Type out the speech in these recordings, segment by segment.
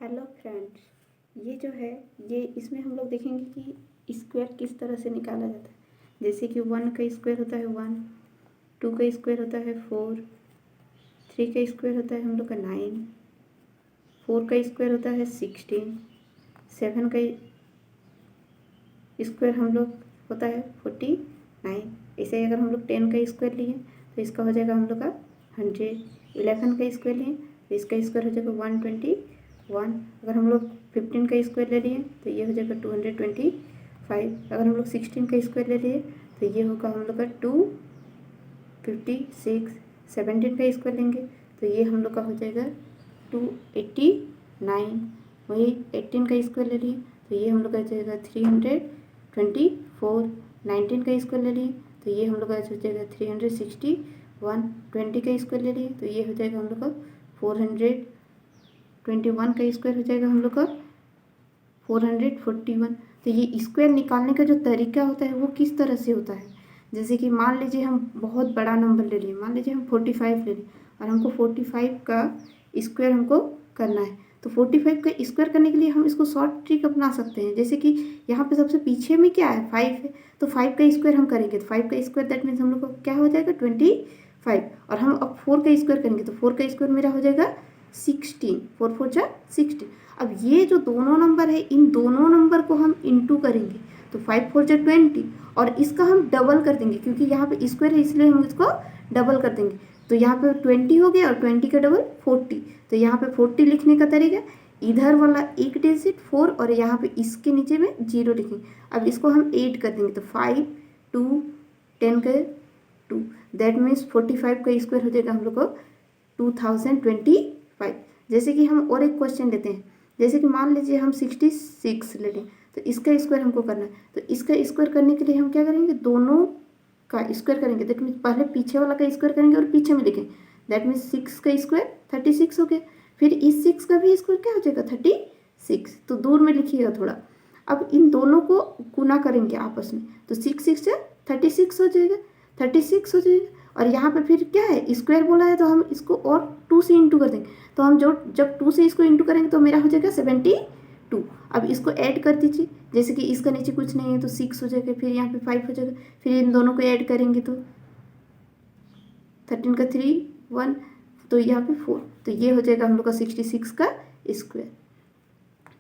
Hello friends, ये जो है ये इसमें हम लोग देखेंगे कि स्क्वायर किस तरह से निकाला जाता है। जैसे कि 1 का स्क्वायर होता है 1, 2 का स्क्वायर होता है 4, 3 का स्क्वायर होता है हम लोग का 9, 4 का स्क्वायर होता है 16, 7 का स्क्वायर हम लोग होता है 49। ऐसे अगर हम लोग 10 का स्क्वायर लिए तो इसका हो जाएगा हम लोग का 100। 11 का स्क्वायर लिए तो इसका स्क्वायर हो जाएगा 121। अगर हम लोग 15 का स्क्वायर ले लिए तो ये हो जाएगा 225। अगर हम लोग 16 का स्क्वायर ले लिए तो ये होगा हम लोग का 256। 17 का स्क्वायर लेंगे तो ये हम लोग का हो जाएगा 289। वही 18 का स्क्वायर ले लिए तो ये हम लोग का हो जाएगा 324। 19 का स्क्वायर ले लिए तो ये हम लोग का हो जाएगा 361। 20 का स्क्वायर ले लिए तो ये हो जाएगा हम लोग का 421 का स्क्वायर हो जाएगा हम लोग का 441। तो ये स्क्वायर निकालने का जो तरीका होता है वो किस तरह से होता है। जैसे कि मान लीजिए हम बहुत बड़ा नंबर ले लिए, मान लीजिए हम 45 ले लिए और हमको 45 का स्क्वायर हमको करना है। तो 45 का स्क्वायर करने के लिए हम इसको शॉर्ट ट्रिक अपना सकते हैं। जैसे कि यहाँ पे सबसे पीछे में क्या है 5 है, तो 5 का स्क्वायर हम करेंगे तो 5 का स्क्वायर दैट मीन्स हम लोग को क्या हो जाएगा 25। और हम अब 4 का स्क्वायर करेंगे तो 4 का स्क्वायर मेरा हो जाएगा 16। 4 4 जा 16। अब ये जो दोनों नंबर है इन दोनों नंबर को हम इंटू करेंगे तो 5 4 जा 20 और इसका हम डबल कर देंगे क्योंकि यहाँ पे स्क्वायर है इसलिए हम इसको डबल कर देंगे। तो यहाँ पे 20 हो गया और 20 का डबल 40। तो यहाँ पे 40 लिखने का तरीका इधर वाला एक डिजिट 4 और यहाँ पे इसके नीचे में 0 लिखेंगे। अब इसको हम 8 कर देंगे तो 5 2 10 का 2 दैट मीन्स 45 का स्क्वायर हो जाएगा हम लोग को 2025। जैसे कि हम और एक क्वेश्चन लेते हैं। जैसे कि मान लीजिए हम 66 ले लें तो इसका स्क्वायर हमको करना है। तो इसका स्क्वायर करने के लिए हम क्या करेंगे, दोनों का स्क्वायर करेंगे। दैट मीन्स पहले पीछे वाला का स्क्वायर करेंगे और पीछे में लिखेंगे। दैट मीन्स 6 का स्क्वायर 36 हो गया। फिर इस 6 का भी स्क्वायर क्या हो जाएगा 36। तो दूर में लिखिएगा थोड़ा। अब इन दोनों को गुना करेंगे आपस में तो 6 6 से 36 हो जाएगा 36 हो जाएगा। और यहाँ पे फिर क्या है स्क्वायर बोला है तो हम इसको और 2 से इंटू कर देंगे। तो हम जब 2 से इसको इंटू करेंगे तो मेरा हो जाएगा 72। अब इसको ऐड कर दीजिए। जैसे कि इसका नीचे कुछ नहीं है तो 6 हो जाएगा, फिर यहाँ पे 5 हो जाएगा, फिर इन दोनों को ऐड करेंगे तो 13 का 3 1 तो यहाँ पे 4। तो ये हो जाएगा हम लोग का 66 का स्क्वायर।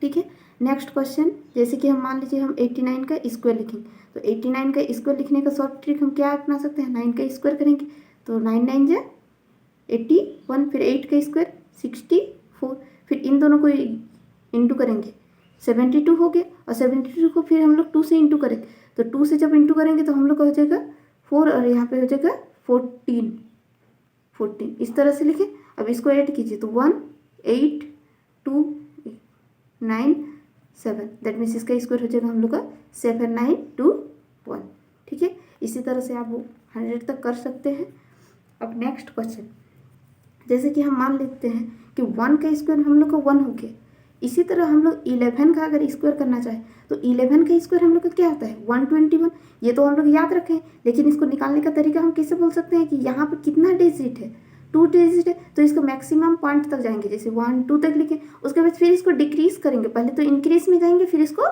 ठीक है, नेक्स्ट क्वेश्चन। जैसे कि हम मान लीजिए हम 89 का स्क्वायर लिखेंगे तो 89 का स्क्वायर लिखने का शॉर्ट ट्रिक हम क्या अपना सकते हैं, 9 का स्क्वायर करेंगे तो 9 9 जा 81। फिर 8 का स्क्वायर 64। फिर इन दोनों को इंटू करेंगे 72 हो गया। और 72 को फिर हम लोग 2 से इंटू करेंगे तो 2 से जब इंटू करेंगे तो हम लोग का हो जाएगा 4 और यहाँ पे हो जाएगा 14। इस तरह से लिखें। अब इसको ऐड कीजिए तो 1 8 2 9 7 दैट मीन्स इसका स्क्वायर हो जाएगा हम लोग का 7921। ठीक है, इसी तरह से आप 100 तक कर सकते हैं। अब नेक्स्ट क्वेश्चन। जैसे कि हम मान लेते हैं कि 1 का स्क्वायर हम लोग का 1 हो गया। इसी तरह हम लोग 11 का अगर स्क्वायर करना चाहें तो 11 का स्क्वायर हम लोग का क्या होता है 121। ये तो हम लोग याद रखें, लेकिन इसको निकालने का तरीका हम कैसे बोल सकते हैं कि यहाँ पे कितना डिजिट है 2 डिजिट है तो इसको मैक्सिमम पॉइंट तक जाएंगे। जैसे 1 2 तक लिखें, उसके बाद फिर इसको डिक्रीज करेंगे। पहले तो इंक्रीज में जाएंगे फिर इसको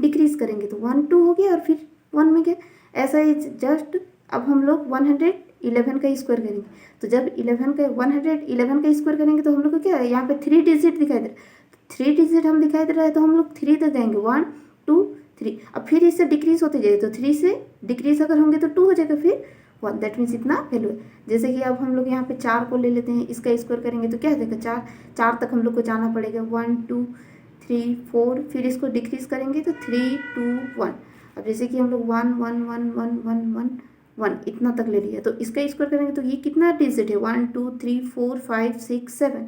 डिक्रीज करेंगे तो 1 2 हो गया और फिर 1 में गया। ऐसा ही जस्ट अब हम लोग 111 का स्क्वायर करेंगे तो जब 111 का स्क्वायर करेंगे तो हम लोग को क्या है यहाँ पे 3 डिजिट दिखाई दे रहा है। 3 डिजिट हम दिखाई दे रहा है तो हम लोग 3 तक जाएंगे 1 2 3। अब फिर इससे डिक्रीज होते जाएगा तो 3 से डिक्रीज अगर होंगे तो 2 हो जाएगा फिर 1 दैट मीन्स इतना वैल्यू है। जैसे कि अब हम लोग यहाँ पे 4 को ले लेते हैं, इसका स्क्वायर करेंगे तो क्या हो जाएगा 4 तक हम लोग को जाना पड़ेगा 1 2 3 4। फिर इसको डिक्रीज करेंगे तो 3 2 1। अब जैसे कि हम लोग 1 1 1 1 1 1 1 इतना तक ले लिया तो इसका स्क्वायर करेंगे तो ये कितना डिजिट है 1 2 3 4 5 6 7 है।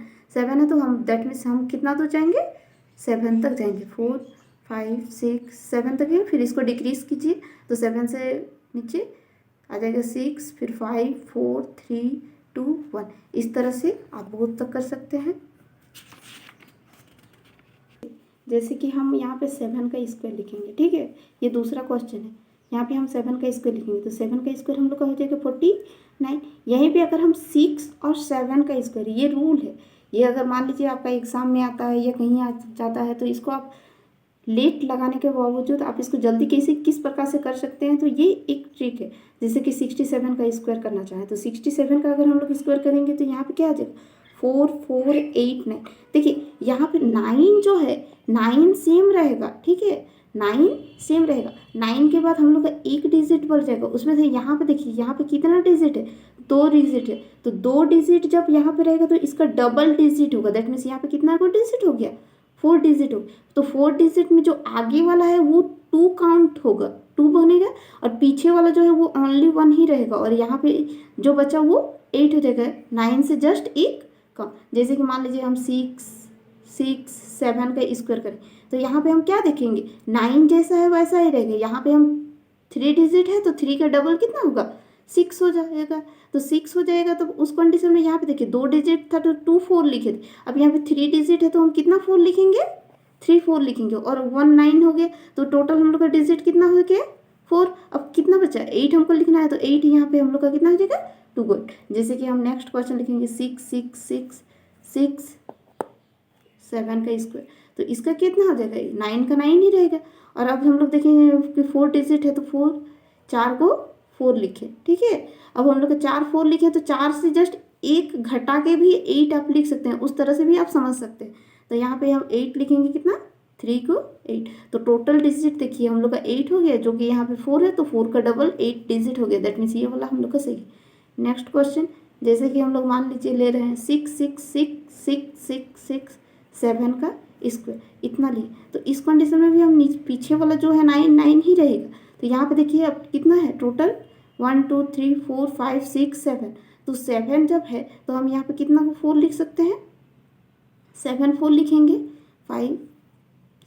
तो हम दैट मीन्स हम कितना तो जाएंगे 7 तक जाएंगे 4 5 6 7 तक है। फिर इसको डिक्रीज कीजिए तो 7 से नीचे आ जाएगा 6 फिर 5 4 3 2 1। इस तरह से आप बहुत तक कर सकते हैं। जैसे कि हम यहाँ पे 7 का स्क्वायर लिखेंगे। ठीक है, ये दूसरा क्वेश्चन है। यहाँ पे हम 7 का स्क्वायर लिखेंगे तो 7 का स्क्वायर हम लोग का हो जाएगा 49। यहीं पे अगर हम 6 और 7 का स्क्वायर, ये रूल है ये अगर मान लीजिए आपका एग्ज़ाम में आता है या कहीं आ जाता है तो इसको आप लेट लगाने के बावजूद आप इसको जल्दी कैसे किस प्रकार से कर सकते हैं, तो ये एक ट्रिक है। जैसे कि 67 का स्क्वायर करना चाहें तो 67 का अगर हम लोग स्क्वायर करेंगे तो यहाँ पे क्या आ जाएगा 4489। देखिए यहाँ पे 9 जो है 9 सेम रहेगा, ठीक है 9 सेम रहेगा। 9 के बाद हम लोग का एक डिजिट बढ़ जाएगा, उसमें से यहाँ पे देखिए यहाँ पे कितना डिजिट है 2 डिजिट है, तो 2 डिजिट जब यहाँ पे रहेगा तो इसका डबल डिजिट होगा। दैट मीन्स यहाँ पे कितना को डिजिट हो गया 4 डिजिट हो। तो 4 डिजिट में जो आगे वाला है वो 2 काउंट होगा, 2 बनेगा, और पीछे वाला जो है वो ओनली 1 ही रहेगा, और यहाँ पे जो बचा वो 8 हो जाएगा। 9 से जस्ट एक कम। जैसे कि मान लीजिए हम 7 का स्क्वायर करें तो यहाँ पे हम क्या देखेंगे 9 जैसा है वैसा ही रहेगा। यहाँ पे हम 3 डिजिट है तो 3 का डबल कितना होगा 6 हो जाएगा। तो 6 हो जाएगा तो उस कंडीशन में यहाँ पे देखिए 2 डिजिट था तो 2 4 लिखे थे। अब यहाँ पे 3 डिजिट है तो हम कितना 4 लिखेंगे 3 4 लिखेंगे, और 1 9 हो गया। तो टोटल हम लोग का डिजिट कितना हो गया 4। अब कितना बचा 8 हमको लिखना है, तो 8 यहाँ पे हम लोग का कितना हो जाएगा 2 गुड। जैसे कि हम नेक्स्ट क्वेश्चन लिखेंगे 6 6 6 6 7 का स्क्वायर, तो इसका कितना हो जाएगा 9 का 9 ही रहेगा। और अब हम लोग देखेंगे कि 4 डिजिट है तो 4 को 4 लिखे, ठीक है। अब हम लोग 4 4 लिखे तो 4 से जस्ट एक घटा के भी 8 आप लिख सकते हैं, उस तरह से भी आप समझ सकते हैं। तो यहाँ पे हम 8 लिखेंगे कितना 3 को 8, तो टोटल डिजिट देखिए हम लोग का 8 हो गया, जो कि यहाँ पे 4 है तो 4 का डबल 8 डिजिट हो गया। दैट मीन्स ये वाला हम लोग का सही। नेक्स्ट क्वेश्चन, जैसे कि हम लोग मान लीजिए ले रहे हैं 6 6 6 6 6 6 7 का स्क्वायर, इतना लिए, तो इस कंडीशन में भी हम पीछे वाला जो है 9 9 ही रहेगा। तो यहाँ पे देखिए अब कितना है टोटल 1 2 3 4 5 6 7, तो 7 जब है तो हम यहाँ पे कितना को 4 लिख सकते हैं 7 4 लिखेंगे 5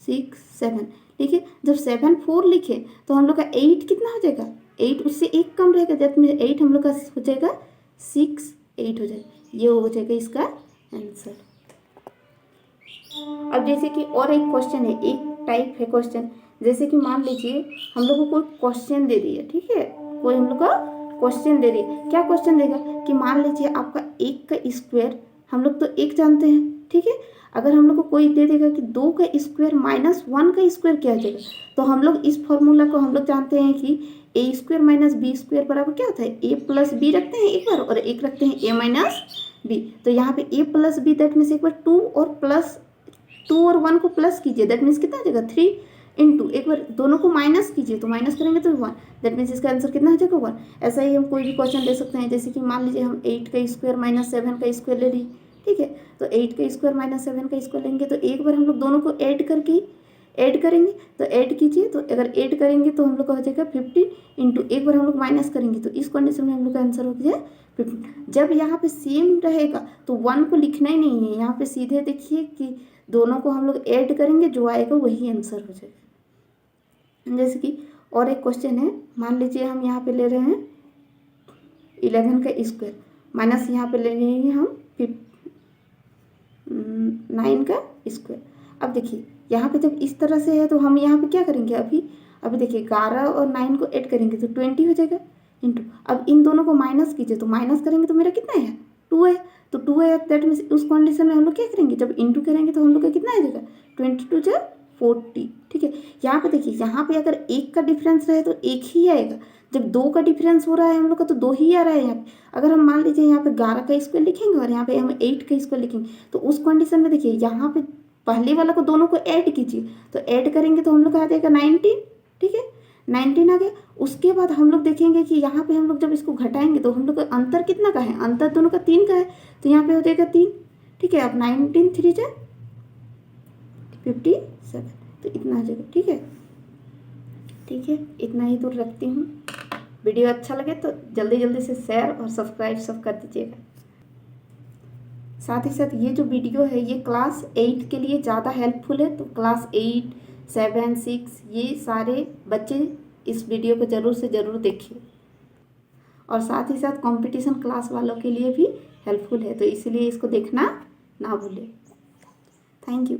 6 7, ठीक है। जब 7 4 लिखे तो हम लोग का 8 कितना हो जाएगा 8 उससे एक कम रहेगा, दैट मीन्स 8 हम लोग का हो जाएगा 6 8 हो जाएगा। ये हो जाएगा इसका आंसर। अब जैसे कि और एक क्वेश्चन है, एक टाइप है क्वेश्चन, जैसे कि मान लीजिए हम लोग को कोई क्वेश्चन दे दिया, ठीक है, कोई हम लोग का क्वेश्चन दे दिया। क्या क्वेश्चन देगा कि मान लीजिए आपका 1 का स्क्वायर, हम लोग तो 1 जानते हैं, ठीक है। अगर हम लोग को कोई दे देगा कि 2 का स्क्वायर माइनस 1 का स्क्वायर क्या हो जाएगा, तो हम लोग इस फॉर्मूला को हम लोग जानते हैं कि ए स्क्वायर माइनस बी स्क्वायर बराबर क्या होता है ए प्लस बी रखते हैं एक बार, और एक रखते हैं ए माइनस बी। तो यहाँ पे ए प्लस बी दैट मीन्स एक बार 2 और 1 को प्लस कीजिए, दैट मीन्स कितना आ जाएगा 3 इंटू, एक बार दोनों को माइनस कीजिए तो माइनस करेंगे तो 1, दैट मीन्स इसका आंसर कितना हो जाएगा 1। ऐसा ही हम कोई भी क्वेश्चन ले सकते हैं, जैसे कि मान लीजिए हम 8 का स्क्वायर माइनस 7 का स्क्वायर ले ली, ठीक है। तो 8 का स्क्वायर माइनस 7 का स्क्वायर लेंगे तो एक बार हम लोग दोनों को ऐड करेंगे, तो ऐड कीजिए, तो अगर ऐड करेंगे तो हम लोग का हो जाएगा 15 इंटू, एक बार हम लोग माइनस करेंगे तो इस कंडीशन में हम लोग का आंसर हो गया 15। जब यहाँ पे सेम रहेगा तो 1 को लिखना ही नहीं है, यहाँ पे सीधे देखिए कि दोनों को हम लोग ऐड करेंगे, जो आएगा वही आंसर हो जाएगा। जैसे कि और एक क्वेश्चन है, मान लीजिए हम यहाँ पे ले रहे हैं 11 का स्क्वायर माइनस यहाँ पे ले रहे हैं हम 9 का स्क्वायर। अब देखिए यहाँ पे जब इस तरह से है तो हम यहाँ पे क्या करेंगे, अभी देखिए 11 और 9 को ऐड करेंगे तो 20 हो जाएगा इंटू, अब इन दोनों को माइनस कीजिए तो माइनस करेंगे तो मेरा कितना है 2 है, तो 2 है, दैट मीन्स उस कंडीशन में हम लोग क्या करेंगे, जब इंटू करेंगे तो हम लोग का कितना आ जाएगा 22 जा 40, ठीक है। यहाँ पे देखिए यहाँ पे अगर 1 का डिफरेंस रहे तो 1 ही आएगा, जब 2 का डिफरेंस हो रहा है हम लोग का तो 2 ही आ रहा है यहाँ पे। अगर हम मान लीजिए यहाँ पे 11 का स्क्वायर लिखेंगे और यहाँ पे हम 8 का स्क्वायर लिखेंगे तो उस कंडीशन में देखिए यहाँ पे पहले वाला को दोनों को ऐड कीजिए, तो ऐड करेंगे तो हम लोग का आ जाएगा 19, ठीक है 19 आ गया। उसके बाद हम लोग देखेंगे कि यहाँ पे हम लोग जब इसको घटाएंगे तो हम लोग का अंतर कितना का है, अंतर दोनों का 3 का है, तो यहाँ पे हो जाएगा 3, ठीक है। अब 19 3 जा 57, तो इतना आ जाएगा, ठीक है, इतना ही दूर रखती हूँ। वीडियो अच्छा लगे तो जल्दी से शेयर और सब्सक्राइब सब कर दीजिएगा। साथ ही साथ ये जो वीडियो है ये क्लास 8 के लिए ज़्यादा हेल्पफुल है, तो क्लास 8 7 6 ये सारे बच्चे इस वीडियो को ज़रूर से ज़रूर देखिए, और साथ ही साथ कंपटीशन क्लास वालों के लिए भी हेल्पफुल है, तो इसलिए इसको देखना ना भूलें। Thank you.